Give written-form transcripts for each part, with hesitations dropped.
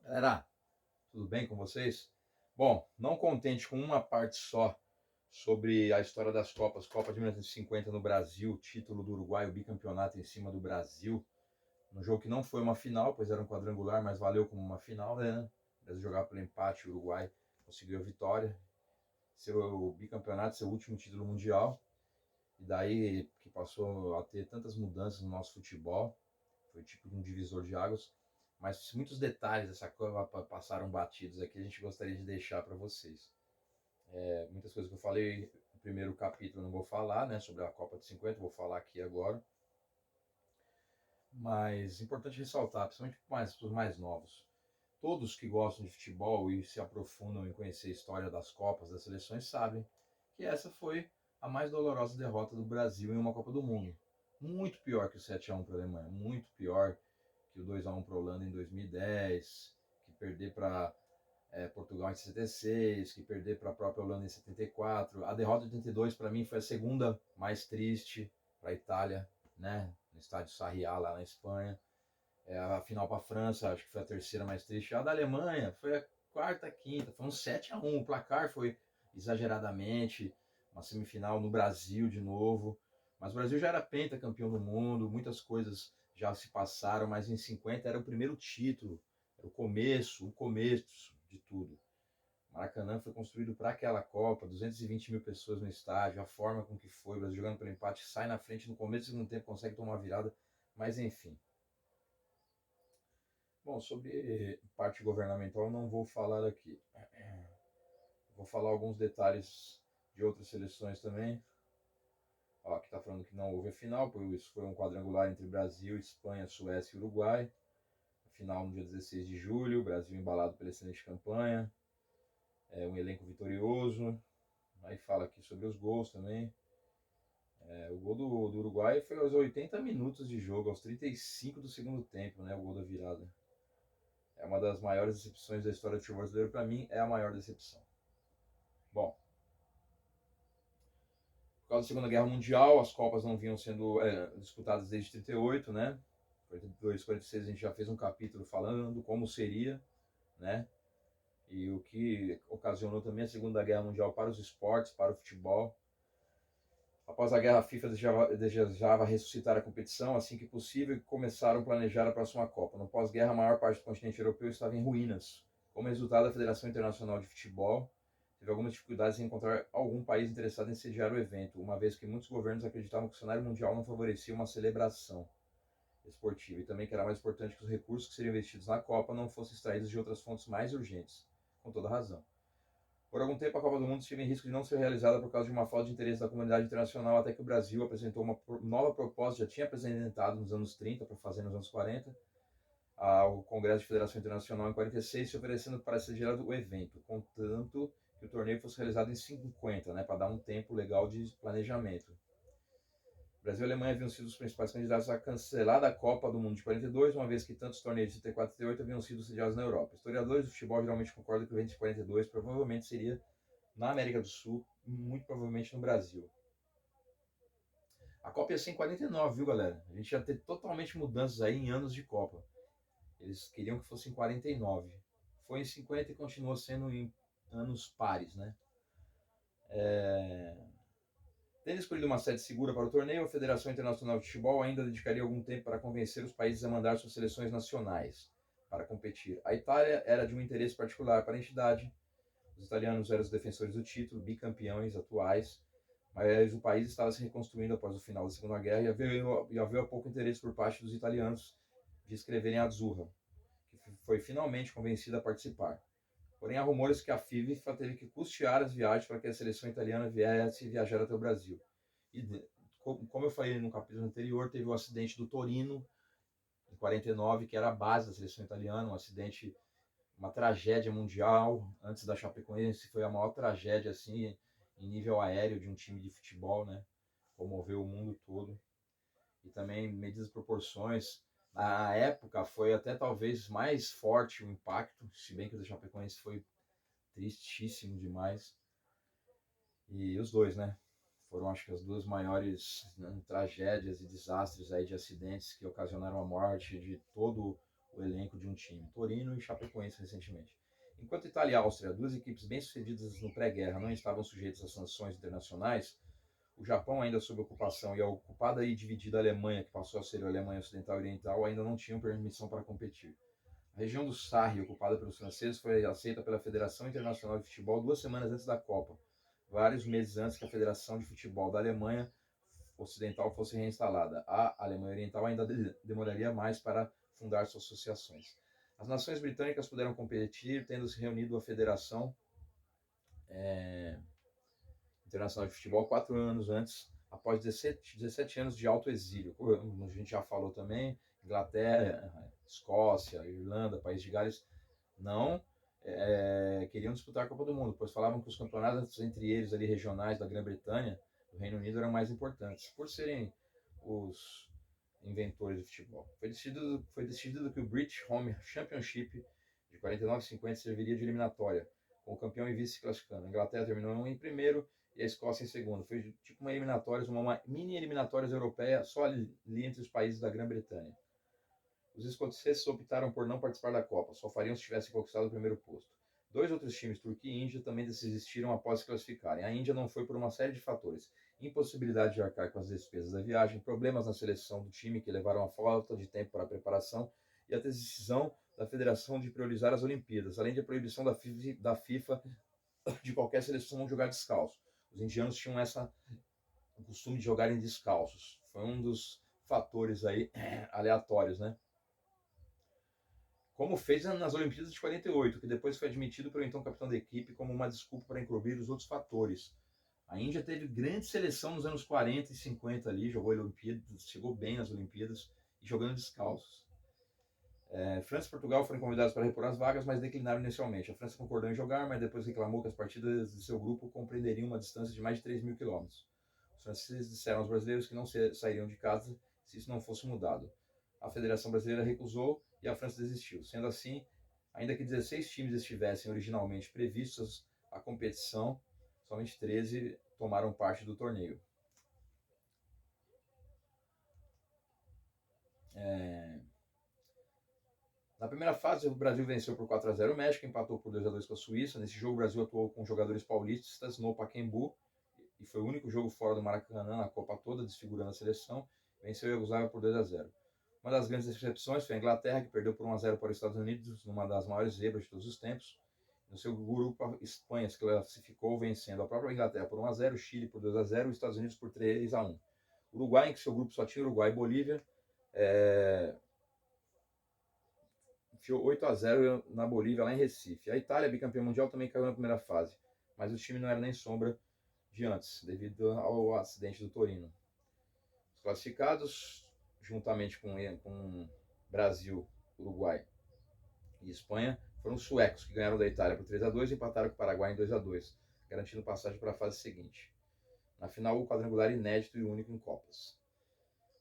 Galera, tudo bem com vocês? Bom, não contente com uma parte só sobre a história das Copas, Copa de 1950 no Brasil, título do Uruguai, o bicampeonato em cima do Brasil, num jogo que não foi uma final, pois era um quadrangular, mas valeu como uma final, né? O Brasil jogava pelo empate, o Uruguai conseguiu a vitória, seu bicampeonato, seu último título mundial, e daí que passou a ter tantas mudanças no nosso futebol, foi tipo um divisor de águas, mas muitos detalhes dessa Copa passaram batidos aqui, a gente gostaria de deixar para vocês. Muitas coisas que eu falei no primeiro capítulo eu não vou falar, né, sobre a Copa de 50, vou falar aqui agora, mas é importante ressaltar, principalmente para os mais novos. Todos que gostam de futebol e se aprofundam em conhecer a história das Copas, das seleções, sabem que essa foi a mais dolorosa derrota do Brasil em uma Copa do Mundo. Muito pior que o 7-1 para a Alemanha, muito pior que o 2-1 para a Holanda em 2010, que perder para Portugal em 76, que perder para a própria Holanda em 74. A derrota de 82 para mim foi a segunda mais triste para a Itália, né? No estádio Sarriá lá na Espanha. A final para a França, acho que foi a terceira mais triste. A da Alemanha foi a quarta, quinta, foi um 7-1. O placar foi exageradamente uma semifinal no Brasil de novo. Mas o Brasil já era pentacampeão do mundo, muitas coisas já se passaram, mas em 50 era o primeiro título, era o começo de tudo. Maracanã foi construído para aquela Copa, 220 mil pessoas no estádio, a forma com que foi, o Brasil jogando pelo empate, sai na frente no começo do segundo tempo, consegue tomar uma virada, mas enfim. Bom, sobre parte governamental não vou falar aqui. Vou falar alguns detalhes de outras seleções também. Ó, aqui está falando que não houve a final, pois isso foi um quadrangular entre Brasil, Espanha, Suécia e Uruguai. A final no dia 16 de julho, Brasil embalado pela excelente campanha, um elenco vitorioso. Aí fala aqui sobre os gols também. O gol do Uruguai foi aos 80 minutos de jogo, aos 35 do segundo tempo, né? O gol da virada. É uma das maiores decepções da história do futebol brasileiro. Para mim, é a maior decepção. Bom, por causa da Segunda Guerra Mundial, as Copas não vinham sendo disputadas desde 38, né? 42, 46 a gente já fez um capítulo falando como seria, né? E o que ocasionou também a Segunda Guerra Mundial para os esportes, para o futebol. Após a guerra, a FIFA desejava ressuscitar a competição assim que possível e começaram a planejar a próxima Copa. No pós-guerra, a maior parte do continente europeu estava em ruínas. Como resultado, a Federação Internacional de Futebol teve algumas dificuldades em encontrar algum país interessado em sediar o evento, uma vez que muitos governos acreditavam que o cenário mundial não favorecia uma celebração esportiva e também que era mais importante que os recursos que seriam investidos na Copa não fossem extraídos de outras fontes mais urgentes. Com toda razão. Por algum tempo, a Copa do Mundo esteve em risco de não ser realizada por causa de uma falta de interesse da comunidade internacional, até que o Brasil apresentou uma nova proposta, já tinha apresentado nos anos 30 para fazer nos anos 40, ao Congresso de Federação Internacional em 46, se oferecendo para sediar o evento, contanto que o torneio fosse realizado em 50, né, para dar um tempo legal de planejamento. Brasil e Alemanha haviam sido os principais candidatos a cancelar a Copa do Mundo de 42, uma vez que tantos torneios de 34 e 38 haviam sido sediados na Europa. Historiadores do futebol geralmente concordam que o evento de 42 provavelmente seria na América do Sul, muito provavelmente no Brasil. A Copa ia ser em 49, viu, galera? A gente ia ter totalmente mudanças aí em anos de Copa. Eles queriam que fosse em 49. Foi em 50 e continuou sendo em anos pares, né? Tendo escolhido uma sede segura para o torneio, a Federação Internacional de Futebol ainda dedicaria algum tempo para convencer os países a mandar suas seleções nacionais para competir. A Itália era de um interesse particular para a entidade. Os italianos eram os defensores do título, bicampeões atuais, mas o país estava se reconstruindo após o final da Segunda Guerra e havia pouco interesse por parte dos italianos de escreverem a Azzurra, que foi finalmente convencida a participar. Porém, há rumores que a FIFA teve que custear as viagens para que a seleção italiana viesse viajar até o Brasil. E, como eu falei no capítulo anterior, teve o acidente do Torino, em 49, que era a base da seleção italiana, um acidente, uma tragédia mundial. Antes da Chapecoense, foi a maior tragédia assim, em nível aéreo de um time de futebol, né? Comoveu o mundo todo. E também medidas proporções. Na época foi até talvez mais forte o impacto, se bem que o da Chapecoense foi tristíssimo demais. E os dois, né? Foram, acho que, as duas maiores, né, tragédias e desastres aí de acidentes que ocasionaram a morte de todo o elenco de um time. Torino e Chapecoense recentemente. Enquanto Itália e Áustria, duas equipes bem-sucedidas no pré-guerra, não estavam sujeitas a sanções internacionais, o Japão, ainda sob ocupação, e a ocupada e dividida Alemanha, que passou a ser a Alemanha Ocidental e Oriental, ainda não tinham permissão para competir. A região do Sarre, ocupada pelos franceses, foi aceita pela Federação Internacional de Futebol 2 semanas antes da Copa, vários meses antes que a Federação de Futebol da Alemanha Ocidental fosse reinstalada. A Alemanha Oriental ainda demoraria mais para fundar suas associações. As nações britânicas puderam competir, tendo se reunido a Federação Internacional de Futebol 4 anos antes, após 17 anos de alto exílio. Como a gente já falou também, Inglaterra, Escócia, Irlanda, País de Gales não queriam disputar a Copa do Mundo, pois falavam que os campeonatos entre eles ali regionais da Grã-Bretanha, do Reino Unido, eram mais importantes, por serem os inventores do futebol. Foi decidido que o British Home Championship de 49-50 serviria de eliminatória, com o campeão e vice classificando. A Inglaterra terminou em primeiro e a Escócia em segundo. Foi tipo uma eliminatórias, uma mini eliminatórias europeia só ali entre os países da Grã-Bretanha. Os escoceses optaram por não participar da Copa, só fariam se tivessem conquistado o primeiro posto. Dois outros times, Turquia e Índia, também desistiram após se classificarem. A Índia não foi por uma série de fatores: impossibilidade de arcar com as despesas da viagem, problemas na seleção do time que levaram a falta de tempo para a preparação e a decisão da federação de priorizar as Olimpíadas, além de a proibição da FIFA de qualquer seleção jogar descalço. Os indianos tinham o costume de jogarem descalços. Foi um dos fatores aí aleatórios, né? Como fez nas Olimpíadas de 48, que depois foi admitido pelo então capitão da equipe como uma desculpa para encobrir os outros fatores. A Índia teve grande seleção nos anos 40 e 50 ali, jogou Olimpíadas, chegou bem nas Olimpíadas e jogando descalços. França e Portugal foram convidados para repor as vagas, mas declinaram inicialmente. A França concordou em jogar, mas depois reclamou que as partidas de seu grupo compreenderiam uma distância de mais de 3.000 quilômetros. Os franceses disseram aos brasileiros que não sairiam de casa se isso não fosse mudado. A Federação Brasileira recusou e a França desistiu. Sendo assim, ainda que 16 times estivessem originalmente previstos à competição, somente 13 tomaram parte do torneio. Na primeira fase, o Brasil venceu por 4-0 o México, empatou por 2-2 com a Suíça. Nesse jogo, o Brasil atuou com jogadores paulistas no Pacaembu e foi o único jogo fora do Maracanã na Copa toda, desfigurando a seleção. Venceu a Iugoslávia por 2-0. Uma das grandes decepções foi a Inglaterra, que perdeu por 1-0 para os Estados Unidos, numa das maiores zebras de todos os tempos. No seu grupo, a Espanha se classificou vencendo a própria Inglaterra por 1-0, o Chile por 2-0 e os Estados Unidos por 3-1. O Uruguai, em que seu grupo só tinha Uruguai e Bolívia, enfiou 8-0 na Bolívia, lá em Recife. A Itália, bicampeã mundial, também caiu na primeira fase, mas o time não era nem sombra de antes, devido ao acidente do Torino. Os classificados, juntamente com Brasil, Uruguai e Espanha, foram os suecos, que ganharam da Itália por 3-2 e empataram com o Paraguai em 2-2, garantindo passagem para a fase seguinte. Na final, o quadrangular inédito e único em Copas.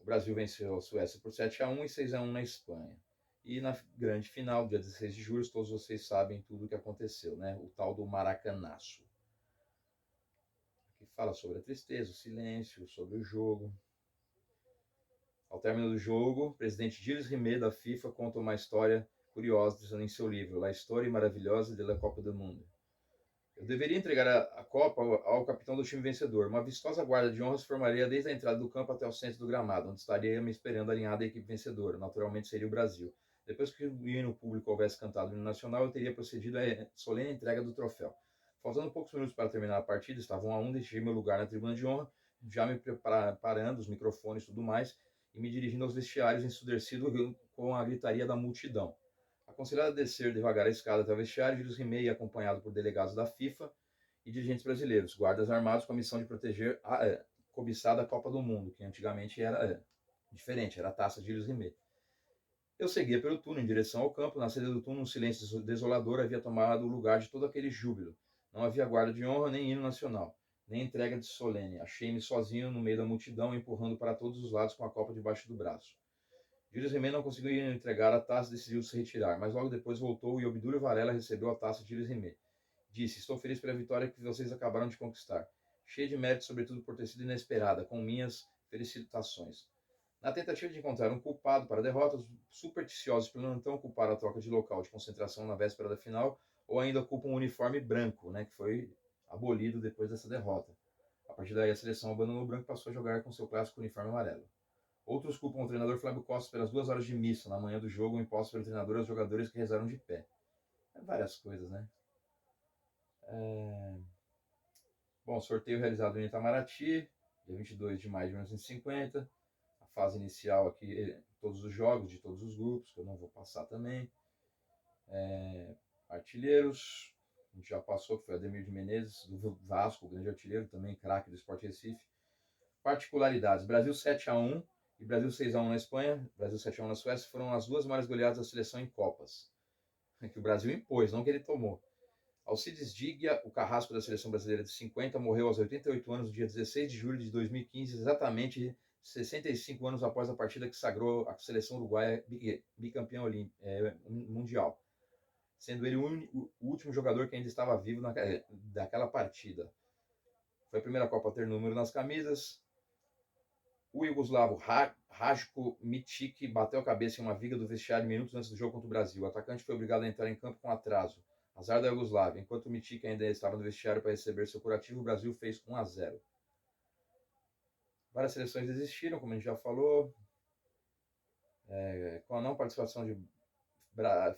O Brasil venceu a Suécia por 7-1 e 6-1 na Espanha. E na grande final, dia 16 de julho, todos vocês sabem tudo o que aconteceu, né? O tal do Maracanaço. Que fala sobre a tristeza, o silêncio, sobre o jogo. Ao término do jogo, o presidente Gilles Rimet da FIFA conta uma história curiosa em seu livro, La História Maravilhosa de la Copa do Mundo. Eu deveria entregar a Copa ao capitão do time vencedor. Uma vistosa guarda de honra se formaria desde a entrada do campo até o centro do gramado, onde estaria me esperando alinhada a equipe vencedora. Naturalmente seria o Brasil. Depois que o hino público houvesse cantado o hino nacional, eu teria procedido à solene entrega do troféu. Faltando poucos minutos para terminar a partida, estava 1-1, deixei meu lugar na tribuna de honra, já me preparando, os microfones e tudo mais, e me dirigindo aos vestiários, ensurdecido com a gritaria da multidão. Aconselhado a descer devagar a escada até o vestiário, Gilles Rimet, acompanhado por delegados da FIFA e dirigentes brasileiros, guardas armados com a missão de proteger a cobiçada Copa do Mundo, que antigamente era diferente, era a taça de Gilles Rimet. Eu seguia pelo túnel em direção ao campo. Na saída do túnel, um silêncio desolador havia tomado o lugar de todo aquele júbilo. Não havia guarda de honra, nem hino nacional, nem entrega de solene. Achei-me sozinho no meio da multidão, empurrando para todos os lados com a copa debaixo do braço. Gilles Rimet não conseguiu entregar a taça e decidiu se retirar, mas logo depois voltou e Obdúlio Varela recebeu a taça de Gilles Rimet. Disse: estou feliz pela vitória que vocês acabaram de conquistar. Cheia de mérito, sobretudo por ter sido inesperada, com minhas felicitações. Na tentativa de encontrar um culpado para a derrota, os supersticiosos então culparam a troca de local de concentração na véspera da final, ou ainda culpam o uniforme branco, né, que foi abolido depois dessa derrota. A partir daí, a seleção abandonou o branco e passou a jogar com seu clássico uniforme amarelo. Outros culpam o treinador Flávio Costa pelas 2 horas de missa na manhã do jogo impostas pelo treinador aos jogadores que rezaram de pé. Várias coisas, né? Bom, sorteio realizado em Itamaraty, dia 22 de maio de 1950. A fase inicial aqui, todos os jogos de todos os grupos, que eu não vou passar também. Artilheiros, a gente já passou, que foi Ademir de Menezes, do Vasco, grande artilheiro, também craque do Sport Recife. Particularidades: Brasil 7-1 e Brasil 6-1 na Espanha, Brasil 7-1 na Suécia, foram as 2 maiores goleadas da seleção em Copas. Que o Brasil impôs, não que ele tomou. Alcides Dígia, o carrasco da seleção brasileira de 50, morreu aos 88 anos no dia 16 de julho de 2015, exatamente 65 anos após a partida que sagrou a seleção uruguaia bicampeã mundial, sendo ele o último jogador que ainda estava vivo daquela partida. Foi a primeira Copa a ter número nas camisas. O iugoslavo Rajko Mitic bateu a cabeça em uma viga do vestiário minutos antes do jogo contra o Brasil. O atacante foi obrigado a entrar em campo com atraso. Azar da Iugoslávia. Enquanto o Mitic ainda estava no vestiário para receber seu curativo, o Brasil fez 1-0. Várias seleções desistiram, como a gente já falou. Com a não participação de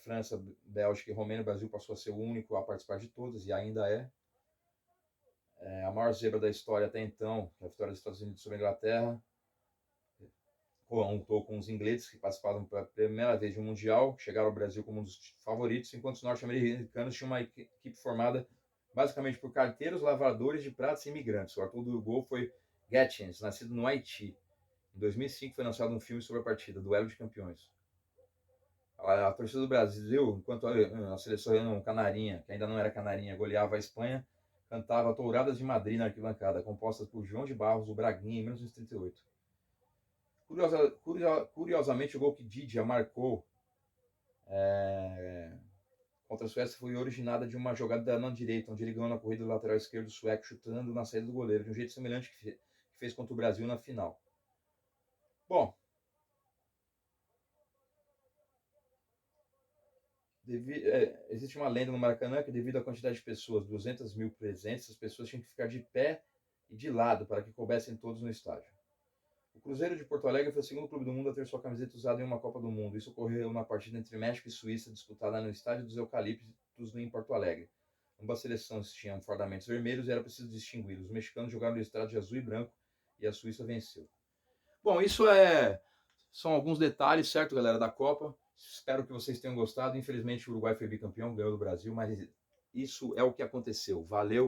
França, Bélgica e Romênia, o Brasil passou a ser o único a participar de todas, e ainda é. A maior zebra da história até então, a vitória dos Estados Unidos sobre a Inglaterra, contou com os ingleses, que participaram pela primeira vez de um Mundial, chegaram ao Brasil como um dos favoritos, enquanto os norte-americanos tinham uma equipe formada basicamente por carteiros, lavradores de pratos e imigrantes. O autor do gol foi Getchens, nascido no Haiti. Em 2005 foi lançado um filme sobre a partida, Duelo de Campeões. A torcida do Brasil, enquanto a seleção canarinha, que ainda não era canarinha, goleava a Espanha, cantava Touradas de Madrid na arquibancada, composta por João de Barros, do Braguinha, em 1938. Curiosamente, o gol que Didia marcou contra a Suécia foi originada de uma jogada na direita, onde ele ganhou na corrida do lateral esquerdo sueco, chutando na saída do goleiro, de um jeito semelhante que fez contra o Brasil na final. Bom, existe uma lenda no Maracanã que, devido à quantidade de pessoas, 200 mil presentes, as pessoas tinham que ficar de pé e de lado para que coubessem todos no estádio. O Cruzeiro de Porto Alegre foi o segundo clube do mundo a ter sua camiseta usada em uma Copa do Mundo. Isso ocorreu na partida entre México e Suíça, disputada no Estádio dos Eucaliptos, em Porto Alegre. Ambas seleções tinham fardamentos vermelhos e era preciso distingui-los. Os mexicanos jogaram no estádio de azul e branco e a Suíça venceu. Bom, isso são alguns detalhes, certo, galera, da Copa. Espero que vocês tenham gostado. Infelizmente, o Uruguai foi bicampeão, ganhou do Brasil, mas isso é o que aconteceu. Valeu!